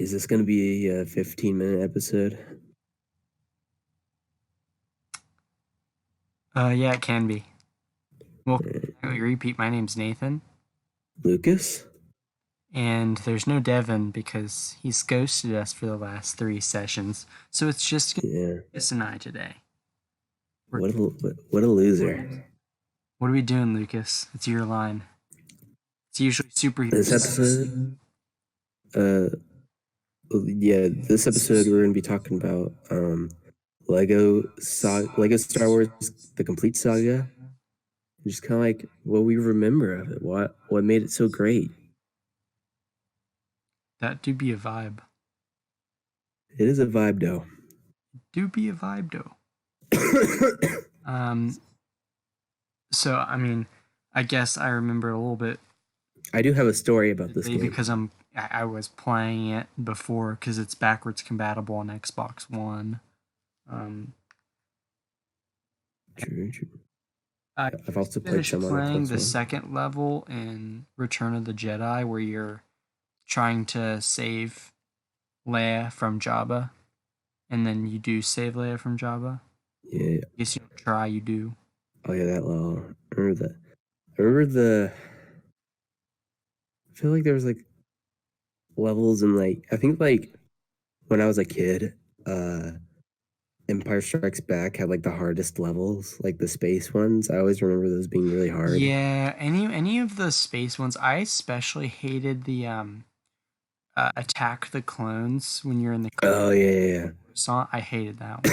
Is this going to be a 15-minute episode? Yeah, it can be. Well, let me repeat. My name's Nathan, Lucas? and there's no Devin because he's ghosted us for the last 3 sessions. So it's just Yeah. Lucas and I today. What a loser. What are we doing, Lucas? It's your line. It's usually This superheroes. episode, uh, this episode we're going to be talking about Lego Star Wars, the complete saga. Just kind of like what we remember of it. What made it so great? That do be a vibe. It is a vibe, though. Do be a vibe, though. So I mean, I guess I remember a little bit. I do have a story about this game because I was playing it before because it's backwards compatible on Xbox One. True. I've also played finished some on playing Xbox the One. second level in Return of the Jedi where you're trying to save Leia from Jabba, and then you do save Leia from Jabba. Yeah. I guess you don't try, you do. Oh yeah, that level. I remember the. I feel like there was like levels in like I think like when I was a kid, Empire Strikes Back had like the hardest levels, like the space ones. I always remember those being really hard. Yeah, any of the space ones. I especially hated the attack the clones when you're in the Oh yeah. I hated that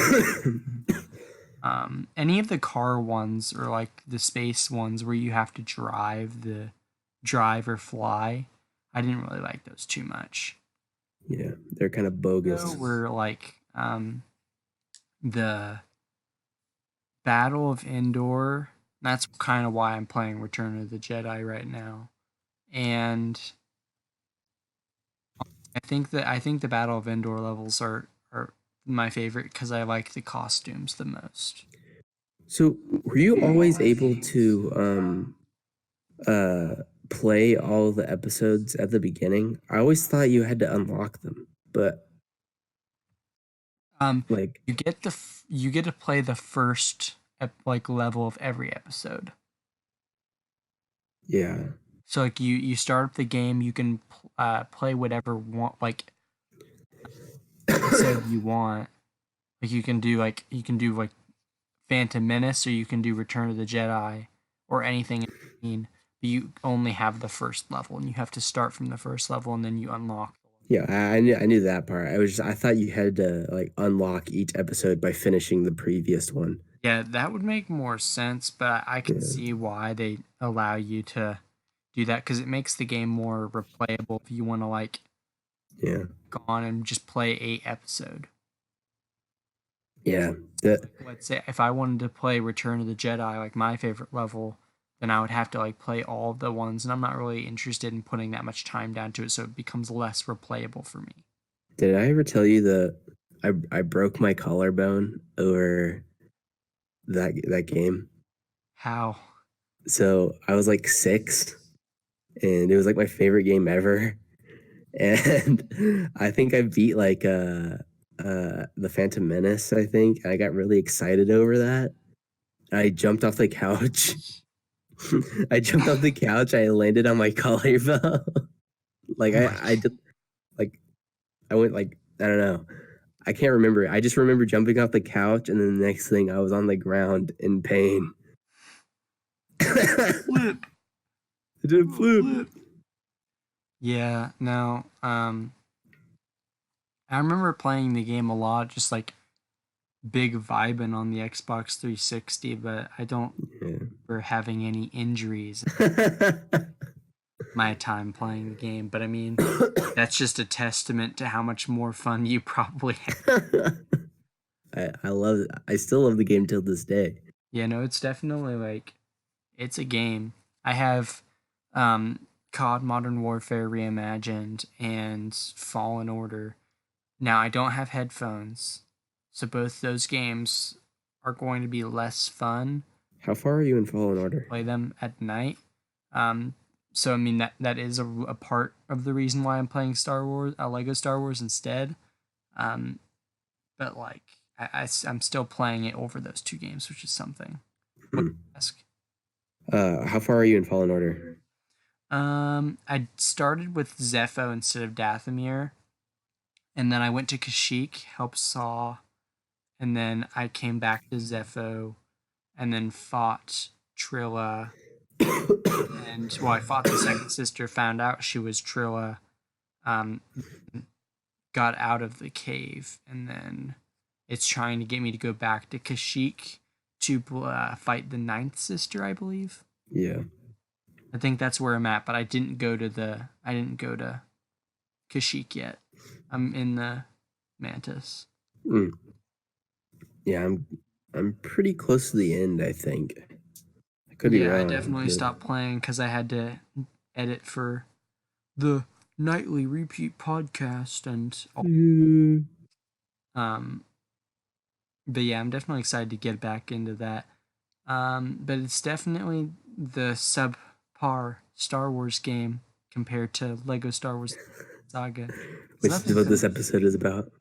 one. Any of the car ones or like the space ones where you have to drive or fly, I didn't really like those too much. Yeah, they're kind of bogus. Were like the Battle of Endor. That's kind of why I'm playing Return of the Jedi right now, and I think the Battle of Endor levels are my favorite because I like the costumes the most. So, were you always able to play all the episodes at the beginning? I always thought you had to unlock them, but like you get to play the first like level of every episode. yeah. So like you start up the game, you can play whatever episode you want. Like you can do like Phantom Menace, or you can do Return of the Jedi, or anything in between. But you only have the first level, and you have to start from the first level, and then you unlock. Yeah, I knew that part. I thought you had to like unlock each episode by finishing the previous one. Yeah, that would make more sense, but I can Yeah. see why they allow you to do that because it makes the game more replayable if you want to like Yeah. go on and just play a episode. Yeah. That Let's say if I wanted to play Return of the Jedi, like my favorite level, then I would have to like play all of the ones, and I'm not really interested in putting that much time down to it, so it becomes less replayable for me. Did I ever tell you that I broke my collarbone over that game? How? So I was like 6 and it was like my favorite game ever. And I think I beat like the Phantom Menace, I think. I got really excited over that. I jumped off the couch. I jumped off the couch, I landed on my collarbone. Like I did like I went like I don't know. I can't remember. I just remember jumping off the couch and then the next thing I was on the ground in pain. Flip. I did a flip. Yeah, no. I remember playing the game a lot, just like big vibing on the Xbox 360, but I don't remember having any injuries my time playing the game. But I mean, that's just a testament to how much more fun you probably had. I still love the game till this day. Yeah, no, it's definitely like it's a game. I have COD Modern Warfare Reimagined and Fallen Order. Now I don't have headphones, so both those games are going to be less fun. How far are you in Fallen Order? Play them at night. so I mean that is a part of the reason why I'm playing Star Wars, Lego Star Wars instead. Um, but like I'm still playing it over those two games, which is something. What Hmm. do you ask? How far are you in Fallen Order? I started with Zepho instead of Dathomir, and then I went to Kashyyyk, helped Saw, and then I came back to Zepho, and then fought Trilla, and well, I fought the second sister, found out she was Trilla, um, got out of the cave, and then it's trying to get me to go back to Kashyyyk to fight the ninth sister, I believe. Yeah. I think that's where I'm at, but I didn't go to Kashyyyk yet. I'm in the Mantis. Mm. Yeah, I'm pretty close to the end, I think. I could be Yeah, I wrong, definitely but stopped playing because I had to edit for the nightly repeat podcast and Mm. um but yeah, I'm definitely excited to get back into that. But it's definitely the subpar Star Wars game compared to Lego Star Wars Saga. It's Which is nothing what this to episode is about.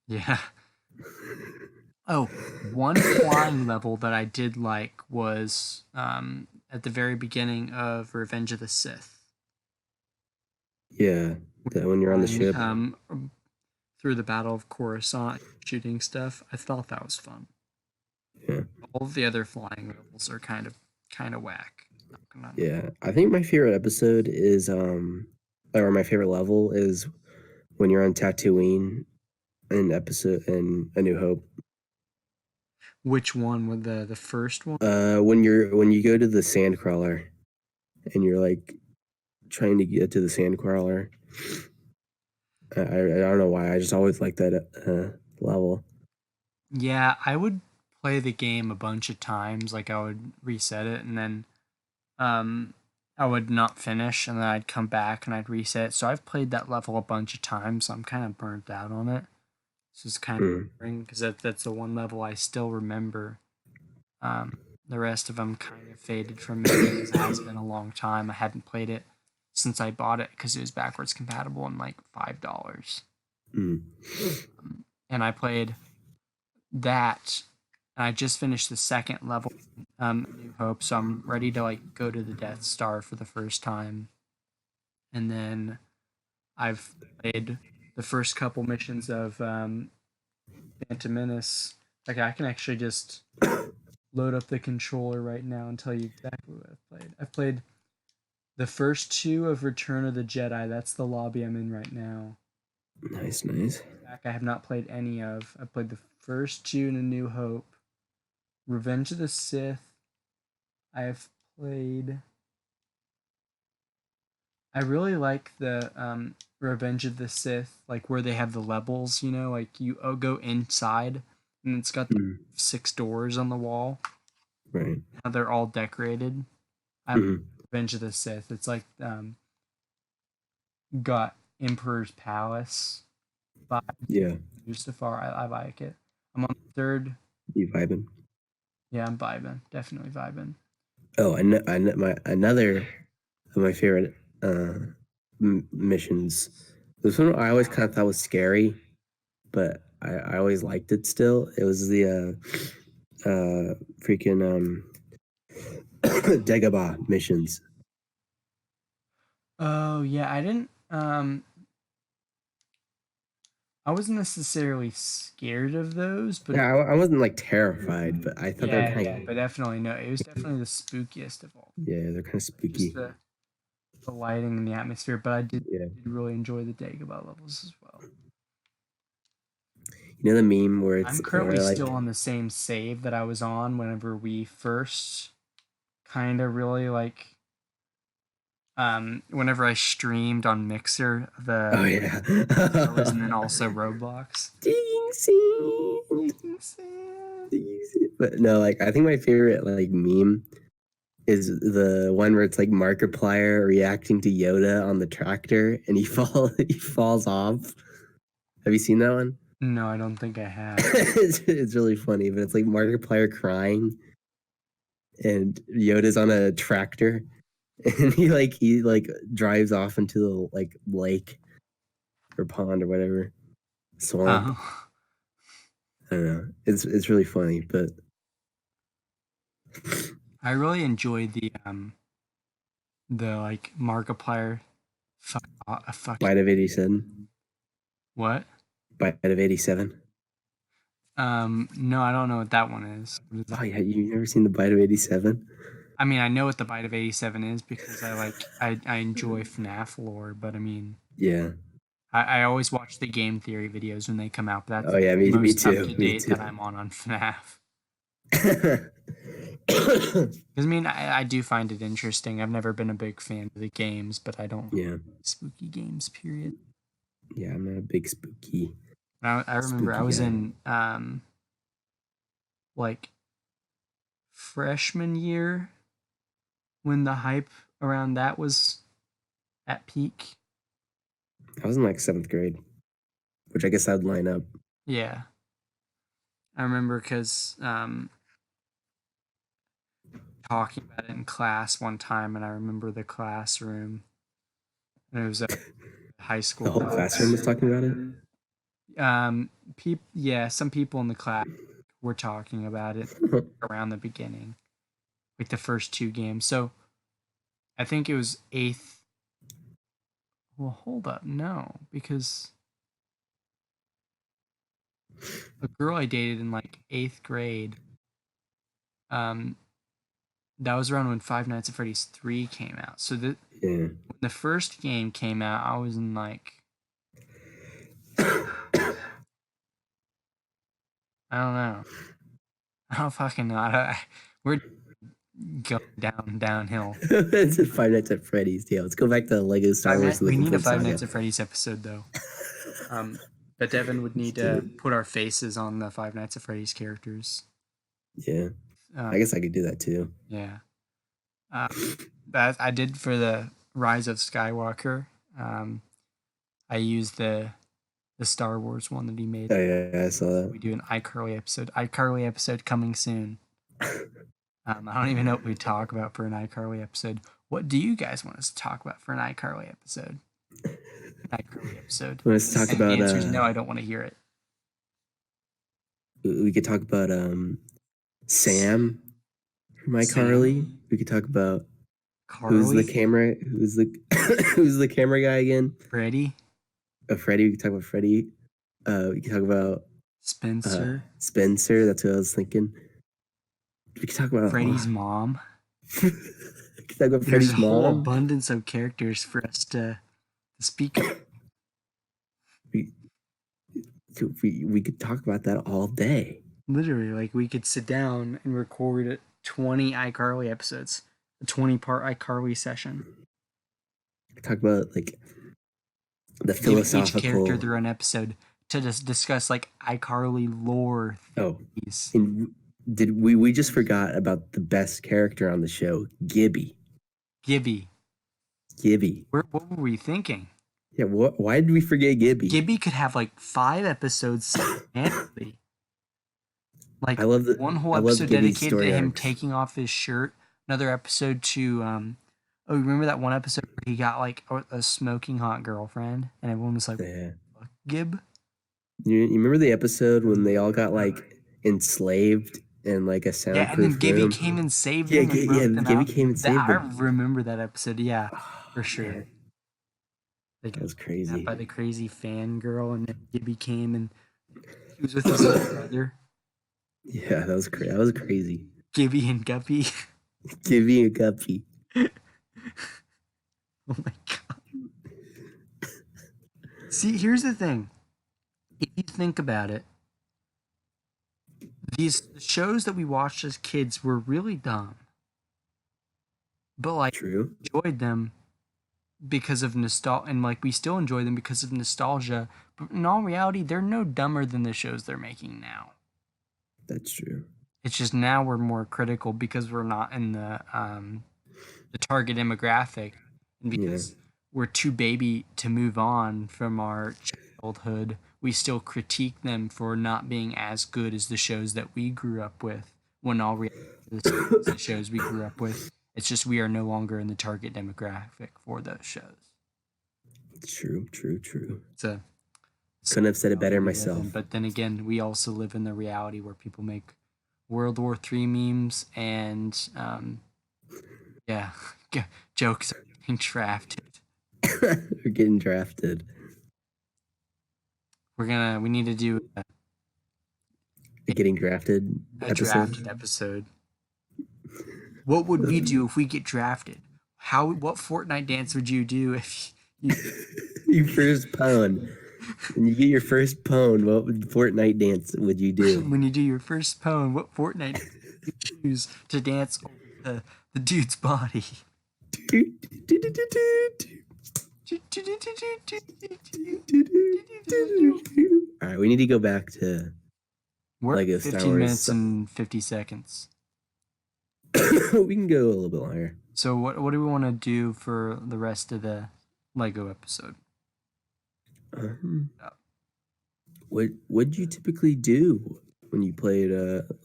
yeah. Oh, one flying level that I did like was at the very beginning of Revenge of the Sith. Yeah, that when you're on the Flying ship. through the Battle of Coruscant, shooting stuff. I thought that was fun. Yeah. All of the other flying levels are kind of whack. Yeah. I think my favorite episode is or my favorite level is when you're on Tatooine in A New Hope. Which one? With the first one? When you go to the Sandcrawler and you're like trying to get to the Sandcrawler. I don't know why. I just always like that level. Yeah, I would play the game a bunch of times. Like I would reset it and then um I would not finish and then I'd come back and I'd reset. So I've played that level a bunch of times. So I'm kind of burnt out on it. This is kind of Mm. boring because that's the one level I still remember. The rest of them kind of faded from me because it has been a long time. I hadn't played it since I bought it because it was backwards compatible and like $5. Mm. And I played that. And I just finished the second level, New Hope, so I'm ready to like go to the Death Star for the first time. And then I've played the first couple missions of Phantom Menace. Like I can actually just load up the controller right now and tell you exactly what I've played. I've played the first two of Return of the Jedi. That's the lobby I'm in right now. Nice, nice. Back, I have not played any of. I played the first two in A New Hope. Revenge of the Sith. I have played. I really like the Revenge of the Sith, like where they have the levels. You know, like you go inside, and it's got the Mm. 6 doors on the wall. Right. How they're all decorated. I Mm-hmm. Revenge of the Sith. It's like got Emperor's Palace by Yeah. Mustafar. I like it. I'm on the third. You vibing? Yeah, I'm vibing. Definitely vibing. Oh, and another of my favorite missions. This one I always kind of thought was scary, but I always liked it still. It was the freaking Dagobah missions. Oh yeah, I didn't. I wasn't necessarily scared of those, but Yeah, I wasn't like terrified, but I thought they were yeah, kind yeah, of but definitely no. It was definitely the spookiest of all. yeah, they're kind of Just spooky. the lighting and the atmosphere. But Yeah, did really enjoy the Dagobah levels as well. you know the meme where I'm it's currently where like still on the same save that I was on whenever we first kind of really like whenever I streamed on Mixer oh the yeah, shows and then also Roblox. digging scene. But no, like I think my favorite like meme is the one where it's like Markiplier reacting to Yoda on the tractor and he falls off. Have you seen that one? No, I don't think I have. It's really funny, but it's like Markiplier crying and Yoda's on a tractor and he drives off into the like lake or pond or whatever swamp. Oh, I don't know. It's really funny, but I really enjoyed the like Markiplier. Fuck. Bite of 87. What? Bite of 87. No, I don't know what that one is. What is that? Oh yeah, you never seen the Bite of 87? I mean, I know what the Bite of 87 is because I enjoy FNAF lore, but I mean, Yeah. I always watch the game theory videos when they come out. But that's Oh yeah, the me most up too. to Me date too. that I'm on FNAF. Because I mean, I do find it interesting. I've never been a big fan of the games, but I don't Yeah. spooky games. Period. Yeah, I'm not a big spooky I remember I was guy. in like freshman year when the hype around that was at peak. I was in like 7th grade, which I guess I'd line up. Yeah, I remember because talking about it in class one time, and I remember the classroom. And it was a high The school whole classroom was talking about it. Yeah, some people in the class were talking about it around the beginning, like the first two games. So I think it was eighth. Well, hold up, no, because a girl I dated in like eighth grade, um, that was around when Five Nights at Freddy's 3 came out. So Yeah. when the first game came out, I was in like, I don't know. I don't fucking know. We're going downhill. It's a Five Nights at Freddy's. Yeah, let's go back to Lego Star Wars: The We need a Complete Five Saga. Nights at Freddy's episode though. But Devin would need to put our faces on the Five Nights at Freddy's characters. Yeah, I guess I could do that too. Yeah. That I did for the Rise of Skywalker. I used the Star Wars one that he made. Oh yeah, I saw that. We do an iCarly episode. iCarly episode coming soon. I don't even know what we talk about for an iCarly episode. What do you guys want us to talk about for an iCarly episode? iCarly episode. Want us to talk about? The answer is no. I don't want to hear it. We could talk about Sam from iCarly. We could talk about Carly? who's the camera who's the camera guy again? Freddy. Freddy. We could talk about Freddy. We could talk about Spencer. Spencer. That's what I was thinking. We could talk about Freddy's mom. we could talk about There's Freddy's a whole mom. abundance of characters for us to speak of. We could talk about that all day. Literally, like we could sit down and record 20 iCarly episodes, a 20-part iCarly session. Talk about like the philosophical. Each character their own episode to just discuss like iCarly lore. Theories. And we just forgot about the best character on the show, Gibby. Gibby. What were we thinking? Yeah, why did we forget Gibby? Gibby could have like 5 episodes annually. Like I love one whole episode dedicated to him taking off his shirt. Another episode to remember that one episode where he got like a smoking hot girlfriend and everyone was like, fuck Gib? You remember the episode when they all got like enslaved in like a soundproof and then Gibby room? came and saved them. Gibby came and saved them. I remember that episode, yeah, for sure. That was crazy. By the crazy fangirl, and then Gibby came and he was with his little brother. Yeah, that was crazy. Gibby and Guppy. Gibby and Guppy. Oh my god. See, here's the thing. If you think about it, these shows that we watched as kids were really dumb. But like True. Enjoyed them because of nostalgia, and like we still enjoy them because of nostalgia. But in all reality, they're no dumber than the shows they're making now. That's true. It's just now we're more critical because we're not in the target demographic, and because we're too baby to move on from our childhood. We still critique them for not being as good as the shows that we grew up with. When all reality, the shows we grew up with, It's just we are no longer in the target demographic for those shows. True, true, true. It's a Couldn't have said it better we live in, myself. but then again, we also live in the reality where people make World War III memes and yeah, jokes are getting drafted. We're getting drafted. We need to do A getting drafted a episode. drafted episode. What would we do if we get drafted? What Fortnite dance would you do if you Your first pwn. When you get your first pwn, what Fortnite dance would you do? when you do your first pwn? What Fortnite dance would you choose to dance over the dude's body? All right, we need to go back to We're Lego at Star 15 Wars. minutes and 50 seconds. We can go a little bit longer. So what do we want to do for the rest of the Lego episode? What'd you typically do when you played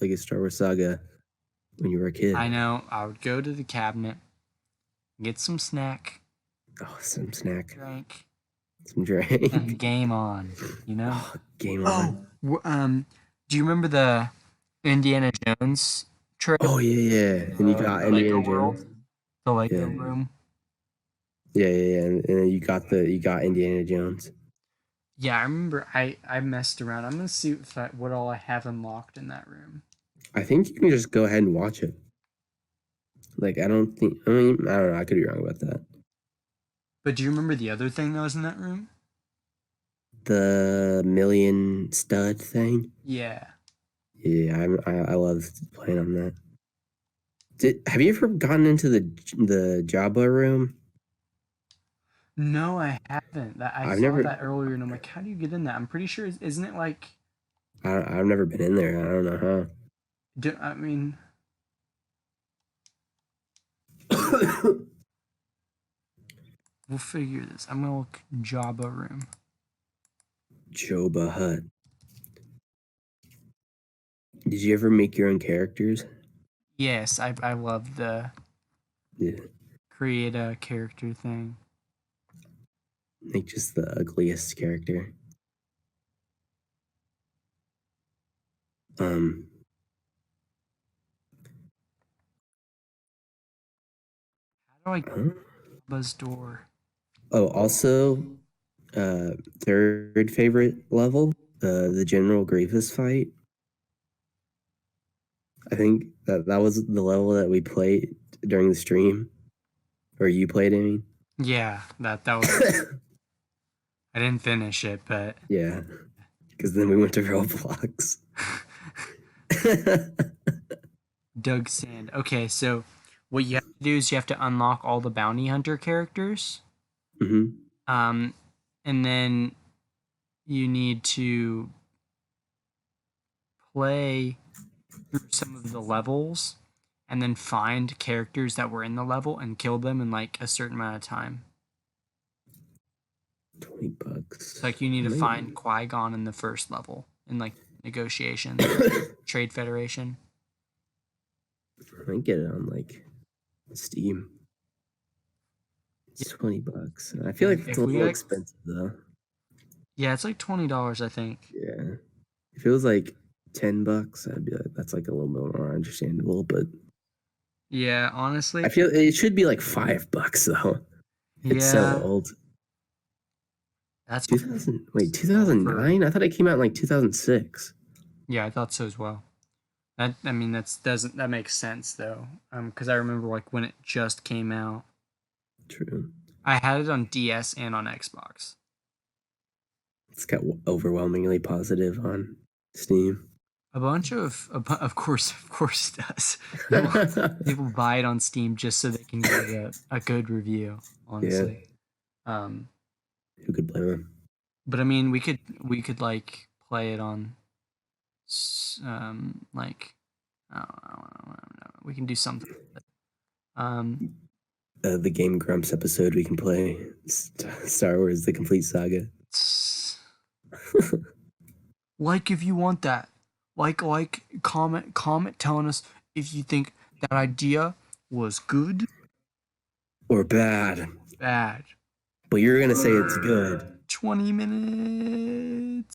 Lego Star Wars Saga when you were a kid? I know I would go to the cabinet, get some snack, Oh, some snack, drink, some drink. and game on. You know. Oh, game on. Do you remember the Indiana Jones trailer? Oh yeah. And you got Indiana Lego World? Jones. The Lego Yeah. room. Yeah. And then you got Indiana Jones. Yeah, I remember. I messed around. I'm gonna see what all I have unlocked in that room. I think you can just go ahead and watch it. Like I don't know. I could be wrong about that. But do you remember the other thing that was in that room? The million stud thing. Yeah. Yeah, I love playing on that. Have you ever gotten into the Jabba room? No, I haven't. I saw that earlier, and I'm like, how do you get in that? I'm pretty sure, isn't it like? I've never been in there. I don't know how. I mean, we'll figure this. I'm gonna look Jabba room. Jabba Hutt. Did you ever make your own characters? Yes, I love the create a character thing. Make just the ugliest character. How do I get Jabba's door? Oh, also, third favorite level, the General Grievous fight. I think that was the level that we played during the stream, or you played. I mean, yeah, that was. I didn't finish it, but yeah, because then we went to Roblox. Doug Sand. Okay, so what you have to do is you have to unlock all the bounty hunter characters. Mm-hmm. And then you need to play through some of the levels and then find characters that were in the level and kill them in like a certain amount of time. $20. Like you need to find Qui-Gon in the first level in like negotiations, Trade Federation. I get it on like Steam. It's $20. I feel like it's a little expensive though. Yeah, it's like $20, I think. Yeah. If it was like $10, I'd be like, that's like a little bit more understandable. But yeah, honestly, I feel it should be like $5 though. It's so old. That's 2009? I thought it came out in like 2006. Yeah, I thought so as well. That makes sense though. Because I remember like when it just came out. True. I had it on DS and on Xbox. It's got overwhelmingly positive on Steam. Of course it does. People buy it on Steam just so they can get a good review. Honestly. Yeah. Who could blame them? But I mean, we could like play it on, like, I don't know. We can do something. The Game Grumps episode we can play Star Wars: The Complete Saga. Like if you want that, like comment telling us if you think that idea was good, Or bad. bad. But you're gonna say it's good. 20 minutes.